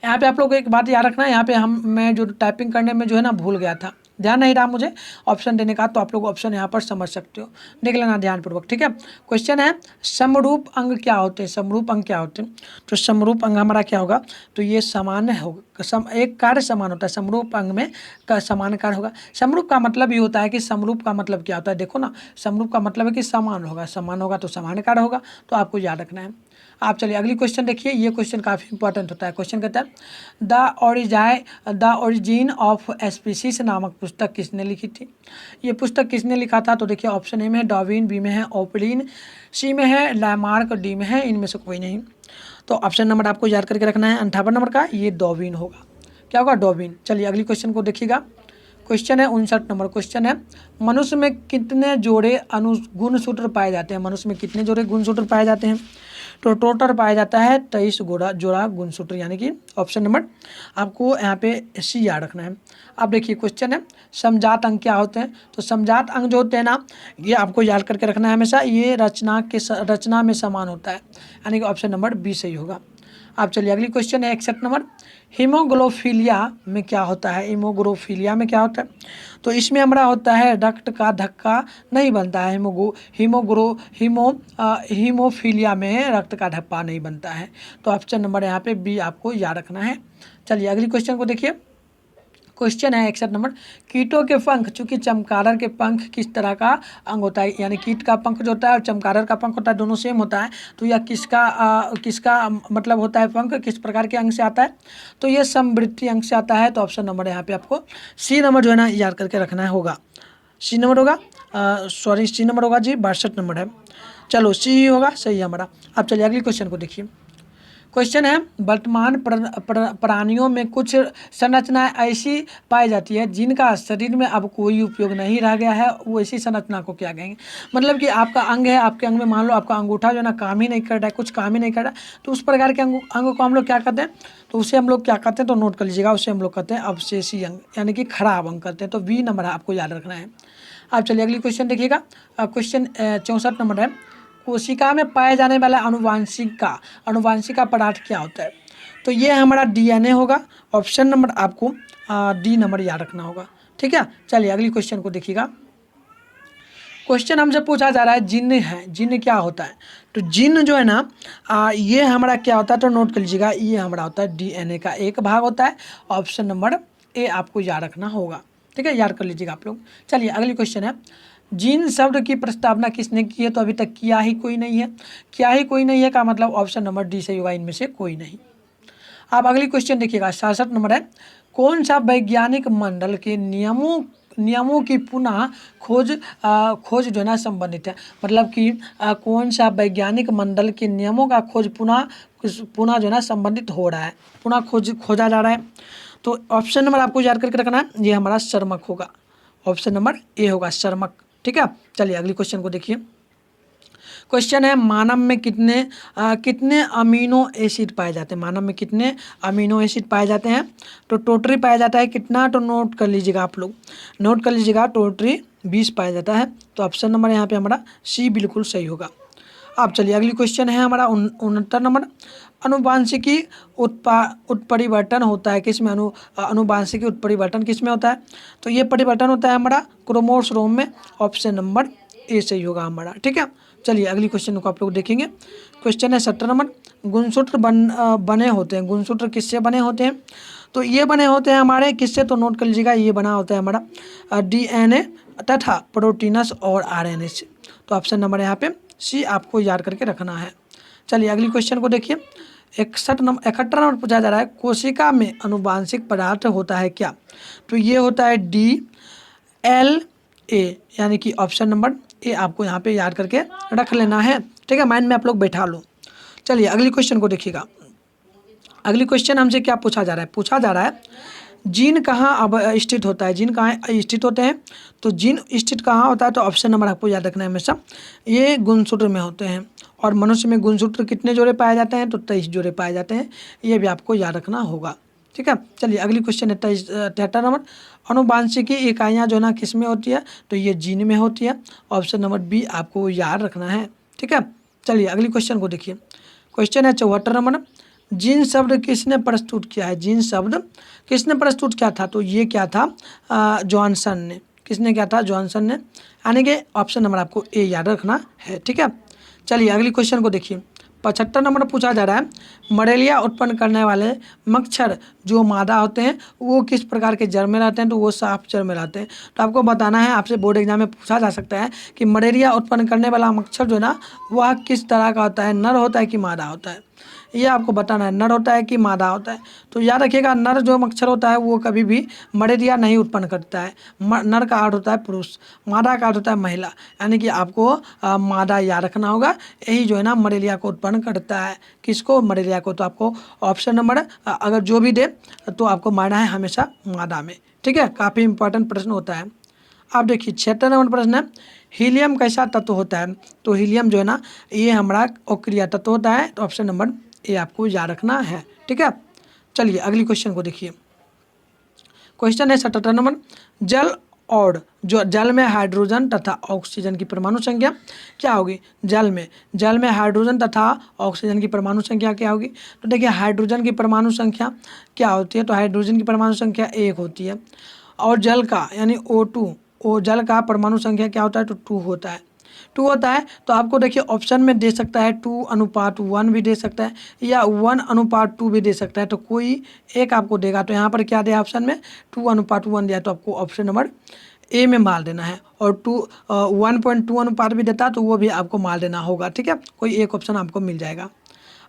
यहाँ पे आप लोग को एक बात याद रखना है, यहाँ पे मैं जो टाइपिंग करने में जो है ना भूल गया था, ध्यान नहीं रहा मुझे ऑप्शन देने का। तो आप लोग ऑप्शन यहाँ पर समझ सकते हो, देख लेना ध्यानपूर्वक, ठीक है। क्वेश्चन है, समरूप अंग क्या होते हैं। समरूप अंग क्या होते हैं। तो समरूप अंग हमारा क्या होगा, तो ये समान होगा, एक कार्य समान होता है। समरूप अंग में का समान कार्य होगा। समरूप का मतलब ये होता है कि समरूप का मतलब क्या होता है, देखो ना, समरूप का मतलब है कि समान होगा, समान होगा तो समान कार्य होगा। तो आपको याद रखना है। आप चलिए अगली क्वेश्चन देखिए। ये क्वेश्चन काफ़ी इंपॉर्टेंट होता है। क्वेश्चन कहता है, द ओरिजिन ऑफ स्पीसीज नामक पुस्तक किसने लिखी थी। ये पुस्तक किसने लिखा था। तो देखिए ऑप्शन ए में है डार्विन, बी में है ओपलिन, सी में है लैमार्क, डी में है इनमें से कोई नहीं। तो ऑप्शन नंबर आपको याद करके रखना है 58 नंबर का, ये डार्विन होगा। क्या होगा, डार्विन। चलिए अगली क्वेश्चन को देखिएगा। क्वेश्चन है 59 नंबर। क्वेश्चन है, मनुष्य में कितने जोड़े गुणसूत्र पाए जाते हैं। मनुष्य में कितने जोड़े गुणसूत्र पाए जाते हैं। तो टोटल पाया जाता है 23 जोड़ा गुणसूत्र, यानी कि ऑप्शन नंबर आपको यहाँ पे सी याद रखना है। अब देखिए क्वेश्चन है, समजात अंग क्या होते हैं। तो समजात अंग जो होते हैं ना, ये आपको याद करके रखना है हमेशा, ये रचना में समान होता है, यानी कि ऑप्शन नंबर बी सही होगा। आप चलिए अगली क्वेश्चन है 61 नंबर, हीमोग्लोफिलिया में क्या होता है। हीमोग्लोफिलिया में क्या होता है। तो इसमें हमारा होता है रक्त का धक्का नहीं बनता है। हीमोफिलिया में रक्त का धब्बा नहीं बनता है। तो ऑप्शन नंबर यहाँ पे बी आपको याद रखना है। चलिए अगली क्वेश्चन को देखिए। क्वेश्चन है 61 नंबर, कीटों के पंख, चूंकि चमगादड़ के पंख किस तरह का अंग होता है। यानी कीट का पंख जो होता है और चमगादड़ का पंख होता है, दोनों सेम होता है। तो यह किसका मतलब होता है पंख, किस प्रकार के अंग से आता है। तो ये समवृद्धि अंग से आता है। तो ऑप्शन नंबर यहाँ पे आपको सी नंबर जो है ना याद करके रखना होगा। सी नंबर होगा, सी नंबर होगा जी, 62 नंबर है। चलो सी होगा, सही है हमारा। अब चलिए अगली क्वेश्चन को देखिए। क्वेश्चन है, वर्तमान प्राणियों में कुछ संरचनाएं ऐसी पाई जाती है जिनका शरीर में अब कोई उपयोग नहीं रह गया है, वो ऐसी संरचना को क्या कहेंगे। मतलब कि आपका अंग है, आपके अंग में मान लो आपका अंगूठा जो है ना काम ही नहीं कर रहा है, कुछ काम ही नहीं कर रहा है, तो उस प्रकार के अंग को हम लोग क्या कहते हैं। तो उसे हम लोग क्या कहते हैं, तो नोट कर लीजिएगा, उसे हम लोग कहते हैं अवशेषी अंग, यानी कि खराब अंग कहते हैं। तो बी नंबर आपको याद रखना है। आप चलिए अगली क्वेश्चन देखिएगा। क्वेश्चन 64 नंबर है, कोशिका में पाए जाने वाला अनुवांशिका पदार्थ क्या होता है। तो ये हमारा DNA होगा। ऑप्शन नंबर आपको डी नंबर याद रखना होगा, ठीक है। ठीक है। चलिए अगली क्वेश्चन को देखिएगा। क्वेश्चन हमसे पूछा जा रहा है जिन्न है, जिन्न क्या होता है? तो जिन्न जो है ना ये हमारा क्या होता है, तो नोट कर लीजिएगा, ये हमारा होता है DNA का एक भाग होता है। ऑप्शन नंबर ए आपको याद रखना होगा, ठीक है, याद कर लीजिएगा आप लोग। चलिए अगली क्वेश्चन है, जिन शब्द की प्रस्तावना किसने की है? तो अभी तक किया ही कोई नहीं है। किया ही कोई नहीं है का मतलब ऑप्शन नंबर डी सही होगा, इनमें से कोई नहीं। आप अगली क्वेश्चन देखिएगा, 67 नंबर है, कौन सा वैज्ञानिक मंडल के नियमों की पुनः खोज जो है ना संबंधित है? मतलब कि कौन सा वैज्ञानिक मंडल के नियमों का खोज पुनः जो है ना संबंधित हो रहा है, पुनः खोजा जा रहा है? तो ऑप्शन नंबर आपको याद करके रखना है, ये हमारा शर्मक होगा। ऑप्शन नंबर ए होगा शर्मक, ठीक है। चलिए अगली क्वेश्चन को देखिए। क्वेश्चन है, मानव में कितने अमीनो एसिड पाए जाते हैं? मानव में कितने अमीनो एसिड पाए जाते हैं? तो टोटली पाया जाता है कितना? तो नोट कर लीजिएगा आप लोग, नोट कर लीजिएगा, टोटली 20 पाया जाता है। तो ऑप्शन नंबर यहाँ पे हमारा सी बिल्कुल सही होगा। अब चलिए अगली क्वेश्चन है हमारा 69 नंबर, अनुवांशिकी उत्परिवर्तन होता है किसमें? अनुवांशिकी उत्परिवर्तन किसमें होता है? तो ये परिवर्तन होता है हमारा क्रोमोसोम में। ऑप्शन नंबर ए सही होगा हमारा, ठीक है। चलिए अगली क्वेश्चन को आप लोग देखेंगे। क्वेश्चन है 70 नंबर, गुणसूत्र बने होते हैं, गुणसूत्र किससे बने होते हैं? तो ये बने होते हैं हमारे किससे? तो नोट कर लीजिएगा, ये बना होता है हमारा DNA तथा प्रोटीनस और RNA से। तो ऑप्शन नंबर यहाँ पे सी आपको याद करके रखना है। चलिए अगली क्वेश्चन को देखिए। 71 नंबर पूछा जा रहा है, कोशिका में अनुवांशिक पदार्थ होता है क्या? तो ये होता है DNA, यानी कि ऑप्शन नंबर ए आपको यहाँ पे याद करके रख लेना है, ठीक है, माइंड में आप लोग बैठा लो। चलिए अगली क्वेश्चन को देखिएगा। अगली क्वेश्चन हमसे क्या पूछा जा रहा है? पूछा जा रहा है जीन कहाँ अब स्थित होता है? जीन कहाँ स्थित होते हैं? तो जीन स्थित कहाँ होता है? तो ऑप्शन नंबर आपको याद रखना है हमेशा, ये गुणसूत्र में होते हैं। और मनुष्य में गुणसूत्र कितने जोड़े पाए जाते हैं? तो 23 जोड़े पाए जाते हैं, ये भी आपको याद रखना होगा, ठीक है। चलिए अगली क्वेश्चन है 73 नंबर, अनुवांशिकी इकाइयाँ जो है ना किस में होती है? तो ये जीन में होती है। ऑप्शन नंबर बी आपको याद रखना है, ठीक है। चलिए अगली क्वेश्चन को देखिए। क्वेश्चन है 74 नंबर, जीन शब्द किसने प्रस्तुत किया है? जीन शब्द किसने प्रस्तुत किया था? तो ये क्या था? जॉनसन ने। किसने किया था? जॉनसन ने, यानी कि ऑप्शन नंबर आपको ए याद रखना है, ठीक है। चलिए अगली क्वेश्चन को देखिए। 75 नंबर पूछा जा रहा है, मलेरिया उत्पन्न करने वाले मच्छर जो मादा होते हैं वो किस प्रकार के जड़ में रहते हैं? तो वो साफ जड़ में रहते हैं। तो आपको बताना है, आपसे बोर्ड एग्जाम में पूछा जा सकता है कि मलेरिया उत्पन्न करने वाला मच्छर जो है ना वह किस तरह का होता है, नर होता है कि मादा होता है? ये आपको बताना है, नर होता है कि मादा होता है। तो याद रखिएगा, नर जो मच्छर होता है वो कभी भी मलेरिया नहीं उत्पन्न करता है। नर का अर्थ होता है पुरुष, मादा का अर्थ होता है महिला, यानी कि आपको मादा याद रखना होगा। यही जो है ना मलेरिया को उत्पन्न करता है। किसको? मलेरिया को। तो आपको ऑप्शन नंबर अगर जो भी दे तो आपको मारना है हमेशा मादा में, ठीक है। काफ़ी इंपॉर्टेंट प्रश्न होता है। आप देखिए 76 नंबर प्रश्न है, हीलियम कैसा तत्व होता है? तो हीलियम जो है ना ये हमारा अक्रिय तत्व होता है। तो ऑप्शन नंबर ये आपको याद रखना है, ठीक है। चलिए अगली क्वेश्चन को देखिए। क्वेश्चन है 77 नंबर, जल और जो जल में हाइड्रोजन तथा ऑक्सीजन की परमाणु संख्या क्या होगी? जल में हाइड्रोजन तथा ऑक्सीजन की परमाणु संख्या क्या होगी? तो देखिए हाइड्रोजन की परमाणु संख्या क्या होती है? तो हाइड्रोजन की परमाणु संख्या 1 होती है। और जल का यानी O2 जल का परमाणु संख्या क्या होता है? तो 2 होता है, 2 होता है। तो आपको देखिए ऑप्शन में दे सकता है 2:1 भी दे सकता है या 1:2 भी दे सकता है। तो कोई एक आपको देगा। तो यहाँ पर क्या दिया ऑप्शन में? 2:1 दिया। तो आपको ऑप्शन नंबर ए में मार देना है। और 1.2 अनुपात भी देता तो वो भी आपको मार देना होगा, ठीक है। कोई एक ऑप्शन आपको मिल जाएगा।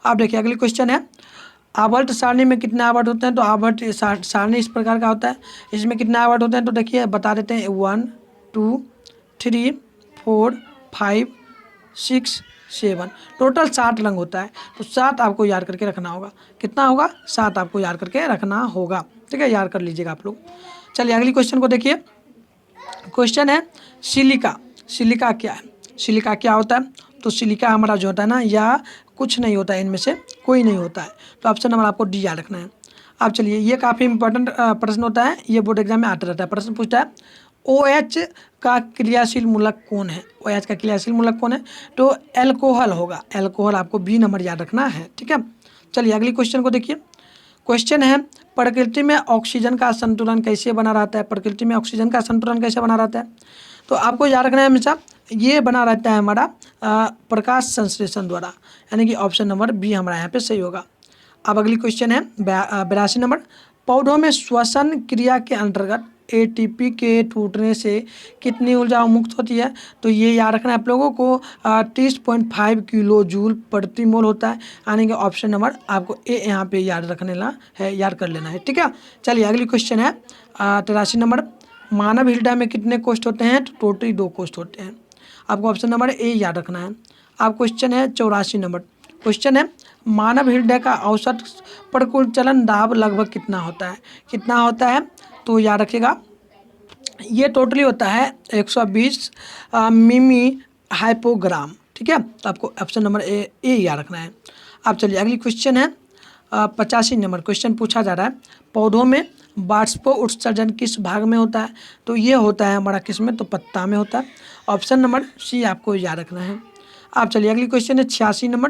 आप देखिए अगली क्वेश्चन है, आवर्त सारणी में कितने आवर्त होते हैं? तो आवर्त सारणी इस प्रकार का होता है। इसमें कितने आवर्त होते हैं? तो देखिए बता देते हैं, 1 2 3 4 5 6 7, टोटल 7 रंग होता है। तो 7 आपको याद करके रखना होगा। कितना होगा? 7 आपको याद करके रखना होगा, ठीक है, याद कर लीजिएगा आप लोग। चलिए अगली क्वेश्चन को देखिए। क्वेश्चन है सिलिका। सिलिका क्या है? सिलिका क्या होता है? तो सिलिका हमारा जो होता है ना या कुछ नहीं होता है, इनमें से कोई नहीं होता है। तो ऑप्शन नंबर आपको डी याद रखना है। अब चलिए ये काफ़ी इंपॉर्टेंट प्रश्न होता है, ये बोर्ड एग्जाम में आता रहता है। प्रश्न पूछता है OH का क्रियाशील मूलक कौन है? OH का क्रियाशील मूलक कौन है? तो एल्कोहल होगा। एल्कोहल आपको बी नंबर याद रखना है, ठीक है। चलिए अगली क्वेश्चन को देखिए। क्वेश्चन है प्रकृति में ऑक्सीजन का संतुलन कैसे बना रहता है, प्रकृति में ऑक्सीजन का संतुलन कैसे बना रहता है। तो आपको याद रखना है हमेशा ये बना रहता है हमारा प्रकाश संश्लेषण द्वारा, यानी कि ऑप्शन नंबर बी हमारा यहाँ पे सही होगा। अब अगली क्वेश्चन है 82 नंबर, पौधों में श्वसन क्रिया के अंतर्गत एटीपी के टूटने से कितनी ऊर्जा मुक्त होती है। तो ये याद रखना है आप लोगों को 30.5 किलो जूल प्रति मोल होता है, यानी कि ऑप्शन नंबर आपको ए यहाँ पे याद रखने ला है, याद कर लेना है, ठीक है। चलिए अगली क्वेश्चन है 83 नंबर, मानव हृदय में कितने कोष्ठ होते हैं। तो टोटली 2 कोष्ठ होते हैं, आपको ऑप्शन नंबर ए याद रखना है। अब क्वेश्चन है 84 नंबर, क्वेश्चन है मानव हृदय का औसत प्रकुंचलन दाब लगभग कितना होता है, कितना होता है। तो याद रखिएगा ये टोटली होता है 120 मिमी हाइपोग्राम, ठीक है। तो आपको ऑप्शन नंबर ए याद रखना है। अब चलिए अगली क्वेश्चन है 85 नंबर, क्वेश्चन पूछा जा रहा है पौधों में बाष्प उत्सर्जन किस भाग में होता है। तो ये होता है हमारा किस में, तो पत्ता में होता है, ऑप्शन नंबर सी आपको याद रखना है। आप चलिए अगली क्वेश्चन है 86 नंबर,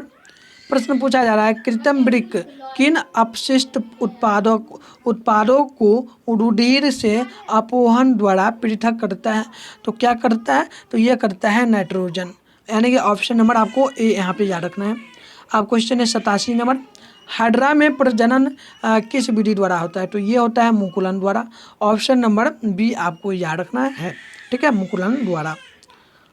प्रश्न पूछा जा रहा है कृत्रिम वृक्क किन अपशिष्ट उत्पादों को रुधिर से अपोहन द्वारा पृथक करता है। तो क्या करता है, तो ये करता है नाइट्रोजन, यानी कि ऑप्शन नंबर आपको ए यहाँ पे याद रखना है। अब क्वेश्चन है 87 नंबर, हाइड्रा में प्रजनन किस विधि द्वारा होता है। तो ये होता है मुकुलन द्वारा, ऑप्शन नंबर बी आपको याद रखना है, ठीक है, मुकुलन द्वारा।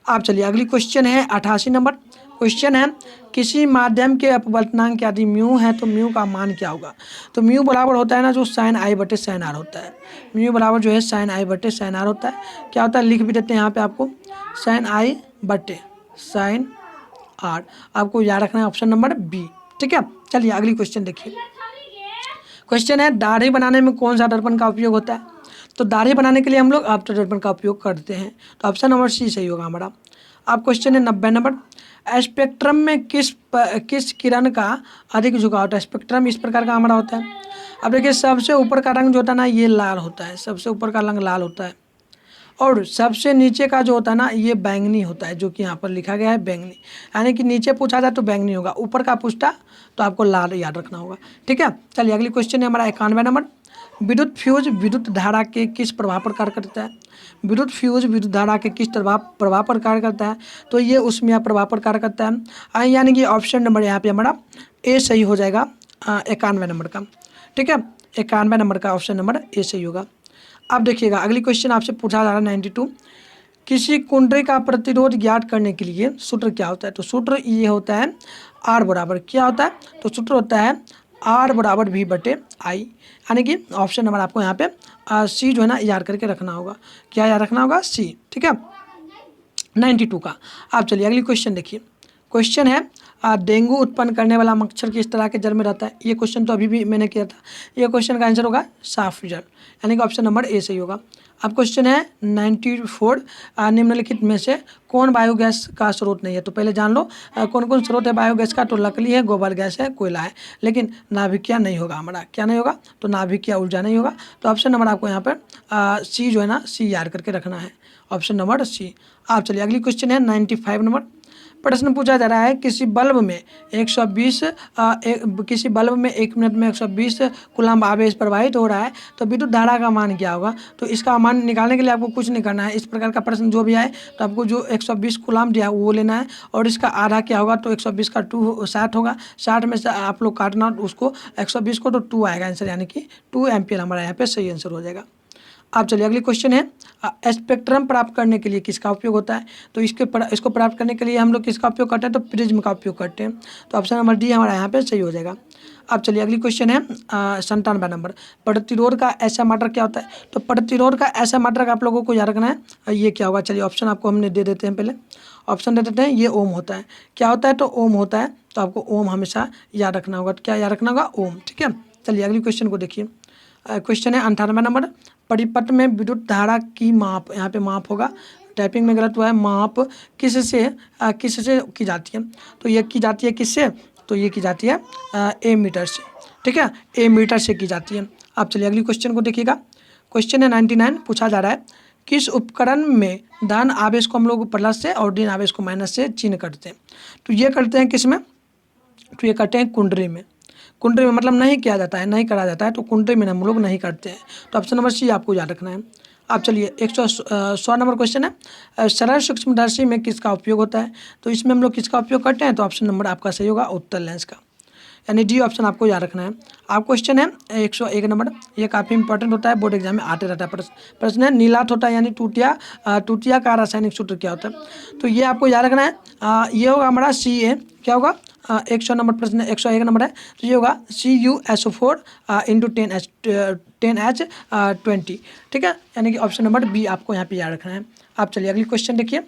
आप चलिए अगली क्वेश्चन है 88 नंबर, क्वेश्चन है किसी माध्यम के अपवर्तनांक यदि म्यू है तो म्यू का मान क्या होगा। तो म्यू बराबर होता है ना जो साइन आई बटे साइन आर होता है, म्यू बराबर जो है साइन आई बटे साइन आर होता है। क्या होता है लिख भी देते हैं यहाँ पे आपको, साइन आई बटे साइन आर, आपको याद रखना है ऑप्शन नंबर बी, ठीक है। चलिए अगली क्वेश्चन देखिए, क्वेश्चन है दाढ़ी बनाने में कौन सा दर्पण का उपयोग होता है। तो दाढ़ी बनाने के लिए हम लोग ऑप्टो दर्पण का उपयोग करते हैं, तो ऑप्शन नंबर सी सही होगा हमारा। अब क्वेश्चन है 90 नंबर, स्पेक्ट्रम में किस किरण का अधिक झुकाव होता है। स्पेक्ट्रम इस प्रकार का हमारा होता है। अब देखिए सबसे ऊपर का रंग जो होता है ना ये लाल होता है, सबसे ऊपर का रंग लाल होता है, और सबसे नीचे का जो होता है ना ये बैंगनी होता है, जो कि यहाँ पर लिखा गया है बैंगनी, यानी कि नीचे पूछा जाए तो बैंगनी होगा, ऊपर का पूछता तो आपको लाल याद रखना होगा, ठीक है। चलिए अगली क्वेश्चन है हमारा 91 नंबर, विद्युत फ्यूज विद्युत धारा के किस प्रभाव पर कार्य करता है। विद्युत फ्यूज विद्युत धारा के किस प्रभाव पर कार्य करता है। तो ये उसमें प्रभाव पर कार्य करता है, यानी कि ऑप्शन नंबर यहाँ पे हमारा ए सही हो जाएगा 91 नंबर का, ठीक है, 91 नंबर का ऑप्शन नंबर ए सही होगा। अब देखिएगा अगली क्वेश्चन आपसे पूछा जा रहा है 92, किसी कुंडली का प्रतिरोध ज्ञात करने के लिए सूत्र क्या होता है। तो सूत्र ये होता है आर बराबर क्या होता है, तो सूत्र होता है आर बराबर वी बटे आई, यानी कि ऑप्शन नंबर आपको यहाँ पे सी जो है ना याद करके रखना होगा, क्या याद रखना होगा सी, ठीक है 92 का। आप चलिए अगली क्वेश्चन देखिए, क्वेश्चन है डेंगू उत्पन्न करने वाला मच्छर किस तरह के जल में रहता है। ये क्वेश्चन तो अभी भी मैंने किया था, ये क्वेश्चन का आंसर होगा साफ जल, यानी कि ऑप्शन नंबर ए सही होगा। अब क्वेश्चन है 94, निम्नलिखित में से कौन बायोगैस का स्रोत नहीं है। तो पहले जान लो कौन कौन स्रोत है बायोगैस का। तो लकड़ी है, गोबर गैस है, कोयला है, लेकिन नाभिकीय नहीं होगा हमारा, क्या नहीं होगा, तो नाभिकीय ऊर्जा नहीं होगा। तो ऑप्शन नंबर आपको यहाँ पर सी जो है ना सी याद करके रखना है, ऑप्शन नंबर सी। आप चलिए अगली क्वेश्चन है 95 नंबर, प्रश्न पूछा जा रहा है किसी बल्ब में 120 किसी बल्ब में 1 मिनट में 120 कूलम्ब आवेश प्रवाहित हो रहा है, तो विद्युत धारा का मान क्या होगा। तो इसका मान निकालने के लिए आपको कुछ नहीं करना है, इस प्रकार का प्रश्न जो भी आए तो आपको जो 120 कूलम्ब दिया वो लेना है, और इसका आधा क्या होगा, तो 120 का 60 होगा, 60 में से आप लोग काटना उसको 120 को, तो 2 आएगा आंसर, यानी कि 2 एम्पियर हमारा यहाँ पे सही आंसर हो जाएगा। आप चलिए अगली क्वेश्चन है स्पेक्ट्रम प्राप्त करने के लिए किसका उपयोग होता है। तो इसको प्राप्त करने के लिए हम लोग किसका उपयोग करते हैं, तो प्रिज्म का उपयोग करते हैं, तो ऑप्शन नंबर डी हमारा यहाँ पे सही हो जाएगा। अब चलिए अगली क्वेश्चन है 97 नंबर, प्रतिरोध का ऐसा मात्रक क्या होता है। तो प्रतिरोध का ऐसा मात्रक आप लोगों को याद रखना है, ये क्या होगा। चलिए ऑप्शन आपको हमने दे देते हैं, पहले ऑप्शन दे देते हैं, ये ओम होता है, क्या होता है, तो ओम होता है, तो आपको ओम हमेशा याद रखना होगा, क्या याद रखना होगा, ओम, ठीक है। चलिए अगली क्वेश्चन को देखिए, क्वेश्चन है 98 नंबर, परिपथ में विद्युत धारा की माप, यहाँ पे माप होगा, टाइपिंग में गलत हुआ है, माप किससे की जाती है। तो ये की जाती है किससे, तो ये की जाती है ए मीटर से, ठीक है, ए मीटर से की जाती है। आप चलिए अगली क्वेश्चन को देखिएगा, क्वेश्चन है 99, पूछा जा रहा है किस उपकरण में धन आवेश को हम लोग प्लस से और ऋण आवेश को माइनस से चिन्ह करते हैं। तो ये करते हैं किस में, तो ये करते हैं कुंडली में। कुंडली में मतलब नहीं किया जाता है, नहीं करा जाता है, तो कुंडली में हम लोग नहीं करते हैं। तो ऑप्शन नंबर सी आपको याद रखना है। अब चलिए 100 नंबर क्वेश्चन है, सरल सूक्ष्मदर्शी में किसका उपयोग होता है? तो इसमें हम लोग किसका उपयोग करते हैं? तो ऑप्शन नंबर आपका सही होगा उत्तल लेंस का, यानी डी ऑप्शन आपको याद रखना है। आप क्वेश्चन है 101 नंबर, ये काफ़ी इंपॉर्टेंट होता है, बोर्ड एग्जाम में आते रहता है प्रश्न है, नीलात होता है यानी टूटिया का रासायनिक सूत्र क्या होता है? तो ये आपको याद रखना है। ये होगा हमारा CA, क्या होगा? 100 नंबर प्रश्न 101 नंबर है, तो ये होगा CuSO4 इंटू 10H20, ठीक है, यानी कि ऑप्शन नंबर बी आपको यहाँ पे याद रखना है। आप चलिए अगली क्वेश्चन देखिए,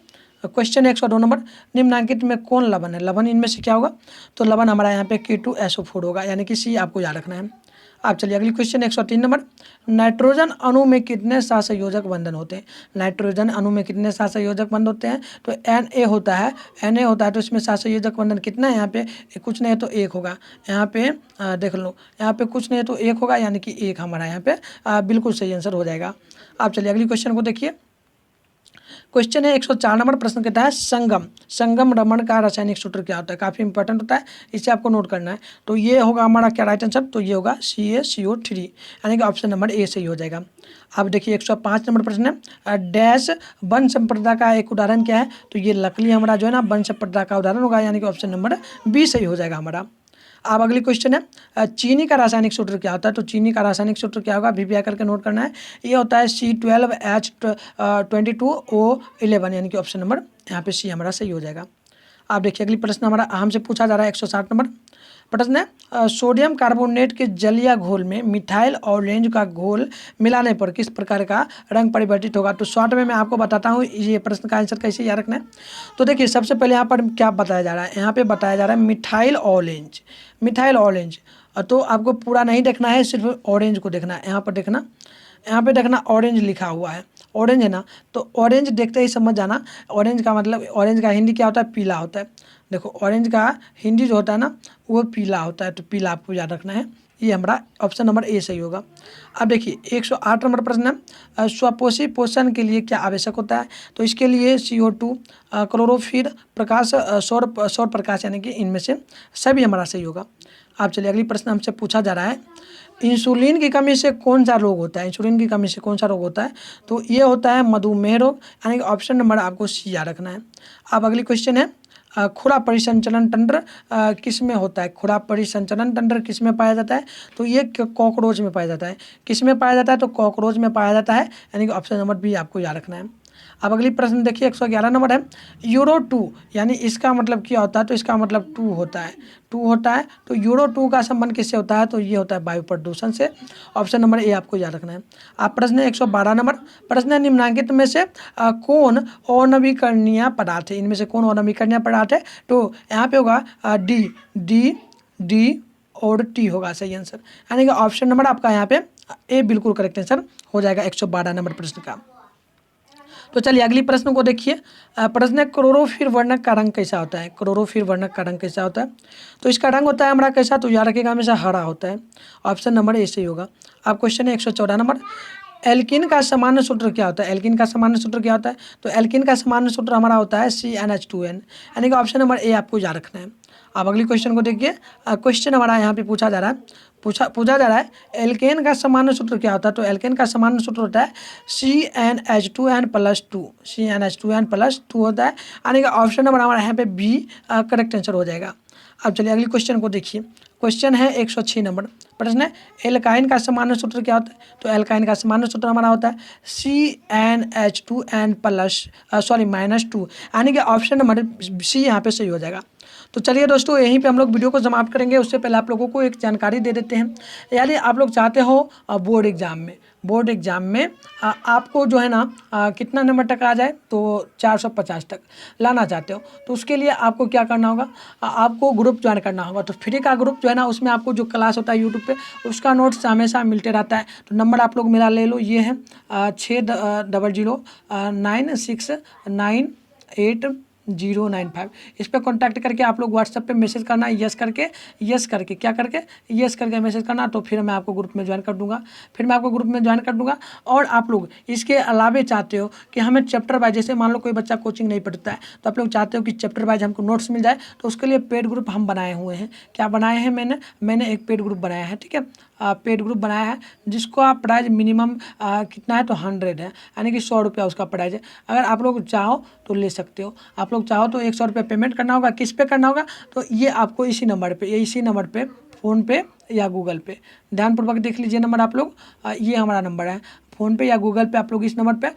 क्वेश्चन 102 नंबर, निम्नलिखित में कौन लवण है? लवण इनमें से क्या होगा? तो लवण हमारा यहाँ पे K2SO4 होगा, यानी कि सी आपको याद रखना है। आप चलिए अगली क्वेश्चन 103 नंबर, नाइट्रोजन अणु में कितने सहसंयोजक बंधन होते हैं? नाइट्रोजन अणु में कितने सहसंयोजक बंधन होते हैं? तो Na होता है, Na होता है, तो इसमें सहसंयोजक बंधन कितना है? यहाँ पे कुछ नहीं है तो एक होगा, यहाँ पे देख लो, यहाँ पे कुछ नहीं है तो एक होगा, यानी कि एक हमारा यहाँ पे बिल्कुल सही आंसर हो जाएगा। आप चलिए अगली क्वेश्चन को देखिए, क्वेश्चन है 104 नंबर, प्रश्न कहता है संगम रमण का रासायनिक सूत्र क्या होता है? काफ़ी इंपॉर्टेंट होता है, इसे आपको नोट करना है। तो ये होगा हमारा क्या राइट आंसर? तो ये होगा CaCO3, यानी कि ऑप्शन नंबर ए सही हो जाएगा। अब देखिए 105 नंबर प्रश्न है, डैश वन संप्रदा का एक उदाहरण क्या है? तो ये लकड़ी हमारा जो है ना वन संप्रदा का उदाहरण होगा, यानी कि ऑप्शन नंबर बी सही हो जाएगा हमारा। अब अगली क्वेश्चन है, चीनी का रासायनिक सूत्र क्या होता है? तो चीनी का रासायनिक सूत्र क्या होगा? VPI करके नोट करना है। ये होता है C12H22O11, यानी कि ऑप्शन नंबर यहाँ पे सी हमारा सही हो जाएगा। आप देखिए अगली प्रश्न हमारा हमसे पूछा जा रहा है 160 नंबर प्रश्न है, सोडियम कार्बोनेट के जल या घोल में मिथाइल ऑरेंज का घोल मिलाने पर किस प्रकार का रंग परिवर्तित होगा? तो शॉर्ट में मैं आपको बताता हूँ ये प्रश्न का आंसर कैसे याद रखना है। तो देखिए सबसे पहले यहाँ पर क्या बताया जा रहा है? यहाँ पे बताया जा रहा है मिथाइल ऑरेंज। तो आपको पूरा नहीं देखना है, सिर्फ ऑरेंज को देखना है। यहाँ पे देखना ऑरेंज लिखा हुआ है, ऑरेंज है ना, तो ऑरेंज देखते ही समझ जाना ऑरेंज का मतलब, ऑरेंज का हिंदी क्या होता है? पीला होता है। देखो ऑरेंज का हिंदी जो होता है ना वो पीला होता है, तो पीला आपको याद रखना है। ये हमारा ऑप्शन नंबर ए सही होगा। अब देखिए 108 नंबर प्रश्न है, स्वपोषी पोषण के लिए क्या आवश्यक होता है? तो इसके लिए CO2, क्लोरोफिल, प्रकाश, सौर प्रकाश, यानी कि इनमें से सभी हमारा सही होगा। आप चलिए अगली प्रश्न हमसे पूछा जा रहा है, इंसुलिन की कमी से कौन सा रोग होता है? इंसुलिन की कमी से कौन सा रोग होता है? तो ये होता है मधुमेह रोग, यानी कि ऑप्शन नंबर आपको सी याद रखना है। अब अगली क्वेश्चन है, खुरा परिसंचरण तंत्र किस में होता है? खुरा परिसंचरण तंत्र किस में पाया जाता है? तो ये कॉकरोच में पाया जाता है। किस में पाया जाता है? तो कॉकरोच में पाया जाता है, यानी कि ऑप्शन नंबर बी आपको याद रखना है। अब अगली प्रश्न देखिए 111 नंबर है, यूरो 2, यानी इसका मतलब क्या होता है? तो इसका मतलब 2 होता है। तो यूरो 2 का संबंध किससे होता है? तो ये होता है वायु प्रदूषण से। ऑप्शन नंबर ए आपको याद रखना है। आप प्रश्न 112 नंबर प्रश्न है, निम्नलिखित में से कौन अनवीकरणीय पदार्थ है? इनमें से कौन अनवीकरणीय पदार्थ है? तो यहाँ पे होगा डी और टी होगा सही आंसर, यानी कि ऑप्शन नंबर आपका यहाँ पे ए बिल्कुल करेक्ट आंसर हो जाएगा 112 नंबर प्रश्न का। तो चलिए अगली प्रश्न को देखिए, प्रश्न है क्लोरोफिल वर्णक का रंग कैसा होता है? क्लोरोफिल वर्णक का रंग कैसा होता है? तो इसका रंग होता है हमारा कैसा? तो याद रखिएगा हमेशा हरा होता है। ऑप्शन नंबर ए सही होगा। अब क्वेश्चन है 114 नंबर, एल्किन का सामान्य सूत्र क्या होता है? एल्किन का सामान्य सूत्र क्या होता है? तो एल्किन का सामान्य सूत्र हमारा होता है CnH2n, यानी कि ऑप्शन नंबर ए आपको याद रखना है। अब अगली क्वेश्चन को देखिए, क्वेश्चन हमारा यहाँ पे पूछा जा रहा है एल्केन का सामान्य सूत्र क्या होता है? तो एल्केन का सामान्य सूत्र होता है CnH2n+2 होता है, यानी कि ऑप्शन नंबर हमारा यहाँ पे बी करेक्ट आंसर हो जाएगा। अब चलिए अगली क्वेश्चन को देखिए, क्वेश्चन है 106 नंबर प्रश्न है, एल्काइन का सामान्य सूत्र क्या होता है? तो एल्काइन का सामान्य सूत्र हमारा होता है CnH2n+-2, यानी कि ऑप्शन नंबर सी यहाँ पे सही हो जाएगा। तो चलिए दोस्तों यहीं पे हम लोग वीडियो को समाप्त करेंगे। उससे पहले आप लोगों को एक जानकारी दे देते हैं, यानी आप लोग चाहते हो बोर्ड एग्ज़ाम में आपको जो है ना कितना नंबर तक आ जाए? तो 450 तक लाना चाहते हो, तो उसके लिए आपको क्या करना होगा? आपको ग्रुप ज्वाइन करना होगा। तो फ्री का ग्रुप जो है ना, उसमें आपको जो क्लास होता है यूट्यूब पे, उसका नोट्स हमेशा मिलते रहता है। तो नंबर आप लोग मेरा ले लो, ये है 60096988 095। इस पर कॉन्टैक्ट करके आप लोग व्हाट्सएप पे मैसेज करना, यस करके क्या करके यस करके मैसेज करना, तो फिर मैं आपको ग्रुप में ज्वाइन कर दूंगा। और आप लोग इसके अलावे चाहते हो कि हमें चैप्टर वाइज, जैसे मान लो कोई बच्चा कोचिंग नहीं पढ़ता है तो आप लोग चाहते हो कि चैप्टर वाइज हमको नोट्स मिल जाए, तो उसके लिए पेड ग्रुप हम बनाए हुए हैं। क्या बनाए हैं? मैंने एक पेड ग्रुप बनाया है, ठीक है, पेड ग्रुप बनाया है, जिसको आप प्राइस मिनिमम कितना है तो 100 है, यानी कि 100 रुपया उसका प्राइस है। अगर आप लोग चाहो तो ले सकते हो, आप लोग चाहो तो 100 रुपया पेमेंट करना होगा। किस पे करना होगा? तो ये आपको इसी नंबर पे फ़ोनपे या गूगल पे, ध्यानपूर्वक देख लीजिए नंबर आप लोग, ये हमारा नंबर है, फ़ोनपे या गूगल पे आप लोग इस नंबर पे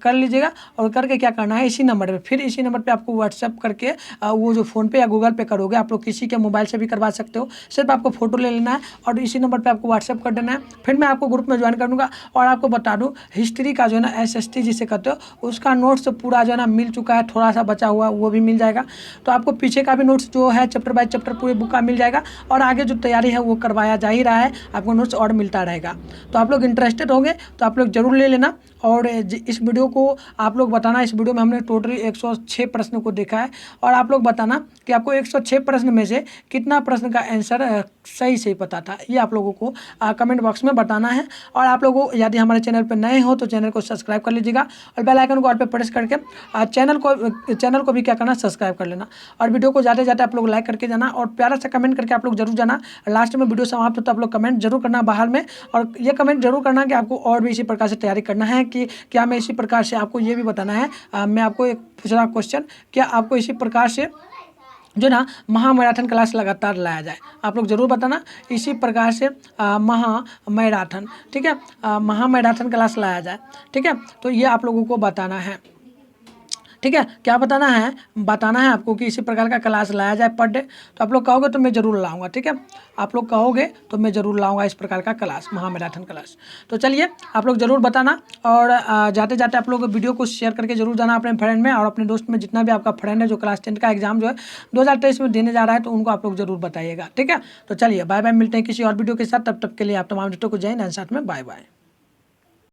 कर लीजिएगा। और करके क्या करना है, इसी नंबर पे, फिर इसी नंबर पे आपको व्हाट्सएप करके वो जो फ़ोनपे या गूगल पे करोगे, आप लोग किसी के मोबाइल से भी करवा सकते हो, सिर्फ आपको फ़ोटो ले लेना है और इसी नंबर पे आपको व्हाट्सएप कर देना है। फिर मैं आपको ग्रुप में ज्वाइन कर दूँगा। और आपको बता दूँ, हिस्ट्री का जो है ना SST जिसे कहते हो, उसका नोट्स पूरा जो है ना मिल चुका है, थोड़ा सा बचा हुआ वो भी मिल जाएगा। तो आपको पीछे का भी नोट्स जो है चैप्टर बाय चैप्टर पूरे बुक का मिल जाएगा, और आगे जो तैयारी है वो करवाया जा ही रहा है, आपको नोट्स और मिलता रहेगा। तो आप लोग इंटरेस्टेड होंगे तो आप लोग जरूर ले लेना। और इस वीडियो को आप लोग बताना, इस वीडियो में हमने टोटली 106 प्रश्न को देखा है, और आप लोग बताना कि आपको 106 प्रश्न में से कितना प्रश्न का आंसर सही पता था, ये आप लोगों को कमेंट बॉक्स में बताना है। और आप लोगों यदि हमारे चैनल पर नए हो तो चैनल को सब्सक्राइब कर लीजिएगा, और बेल आइकन को ऑल पे प्रेस करके चैनल को भी क्या करना, सब्सक्राइब कर लेना। और वीडियो को ज़्यादा से ज़्यादा आप लोग लाइक करके जाना, और प्यारा सा कमेंट करके आप लोग जरूर जाना। लास्ट में वीडियो समाप्त हो तो आप लोग कमेंट जरूर करना बाहर में, और ये कमेंट जरूर करना कि आपको और भी इसी प्रकार से तैयारी करना है, कि क्या मैं इसी प्रकार से, आपको ये भी बताना है, मैं आपको एक पूछ रहा क्वेश्चन, क्या आपको इसी प्रकार से जो ना महामैराथन क्लास लगातार लाया जाए, आप लोग जरूर बताना। इसी प्रकार से महामैराथन, ठीक है, महामैराथन क्लास लाया जाए, ठीक है, तो ये आप लोगों को बताना है, ठीक है। क्या बताना है आपको कि इसी प्रकार का क्लास लाया जाए पर डे। तो आप लोग कहोगे तो मैं ज़रूर लाऊंगा, ठीक है, आप लोग कहोगे तो मैं ज़रूर लाऊंगा इस प्रकार का क्लास, महामैराथन क्लास। तो चलिए आप लोग ज़रूर बताना, और जाते जाते आप लोग वीडियो को शेयर करके जरूर जाना अपने फ्रेंड में, और अपने दोस्त में, जितना भी आपका फ्रेंड है जो क्लास 10 का एग्जाम जो है 2023 में देने जा रहा है, तो उनको आप लोग जरूर बताइएगा, ठीक है। तो चलिए बाय बाय, मिलते हैं किसी और वीडियो के साथ, तब तक के लिए आप तमाम दोस्तों को जय हिंद, साथ में बाय बाय।